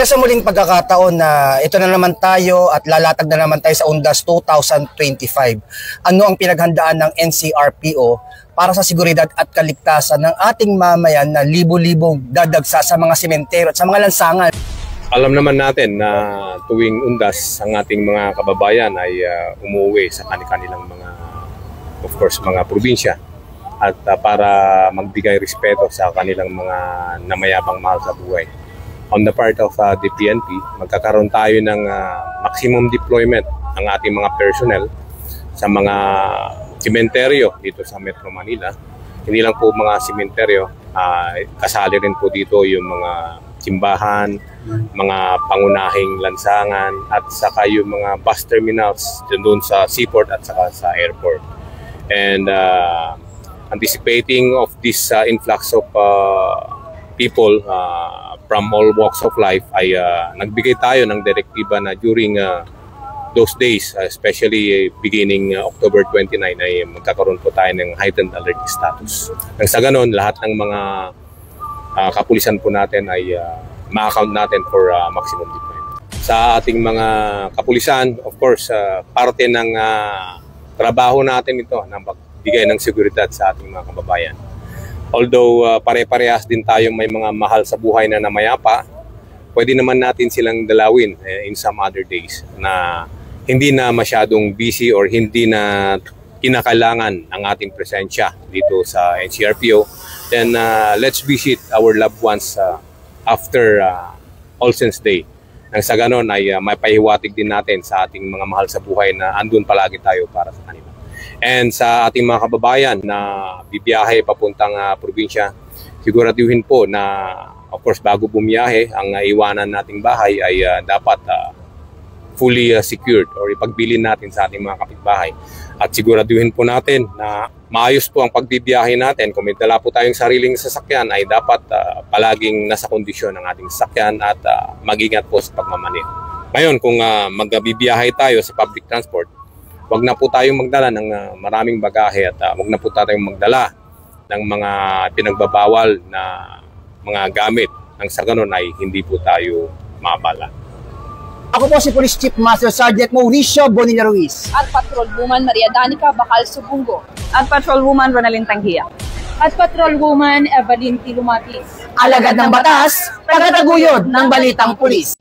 Sa muling pagkakataon na ito na naman tayo at lalatag na naman tayo sa Undas 2025. Ano ang pinaghandaan ng NCRPO para sa seguridad at kaligtasan ng ating mamayan na libo-libong dadagsa sa mga sementeryo at sa mga lansangan? Alam naman natin na tuwing Undas ang ating mga kababayan ay umuwi sa kanilang mga, of course, mga probinsya at para magbigay respeto sa kanilang mga namayapang mahal sa buhay. On the part of the PNP, magkakaroon tayo ng maximum deployment ng ating mga personnel sa mga sementeryo dito sa Metro Manila. Hindi lang po mga sementeryo, kasali rin po dito yung mga simbahan, mga pangunahing lansangan at saka yung mga bus terminals doon sa seaport at saka sa airport. And anticipating of this influx of people from all walks of life ay nagbigay tayo ng direktiba na during those days, especially beginning October 29 ay magkakaroon po tayo ng heightened alert status. Nang sa ganon, lahat ng mga kapulisan po natin ay ma-account natin for maximum deployment. Sa ating mga kapulisan, of course, parte ng trabaho natin ito na magbigay ng seguridad sa ating mga kababayan. Although pare-parehas din tayong may mga mahal sa buhay na namayapa, pwede naman natin silang dalawin in some other days na hindi na masyadong busy or hindi na kinakailangan ang ating presensya dito sa NCRPO. Then let's visit our loved ones after All Saints Day. Nang sa ganon ay mapahiwatig din natin sa ating mga mahal sa buhay na andun palagi tayo para sa kanila. And sa ating mga kababayan na bibiyahe papuntang probinsya, siguraduhin po na of course bago bumiyahe, ang iwanan nating bahay ay dapat fully secured or ipagbilin natin sa ating mga kapitbahay. At siguraduhin po natin na maayos po ang pagbibiyahe natin. Kung may dala po tayong sariling sasakyan ay dapat palaging nasa kondisyon ng ating sasakyan at mag-ingat po sa pagmamaneho. Ngayon kung magbibiyahe tayo sa public transport, wag na po tayong magdala ng maraming bagahe at wag na po tayong magdala ng mga pinagbabawal na mga gamit. Nang sa ganun ay hindi po tayo mabala. Ako po si Police Chief Master Sergeant Mauricio Bonilla Ruiz. At Patrol Woman Maria Danica Bacal Subungo. At Patrol Woman Ronalyn Tanghia. At Patrol Woman Evelyn Tilumatis. Alagad ng batas, tagataguyod ng balitang pulis.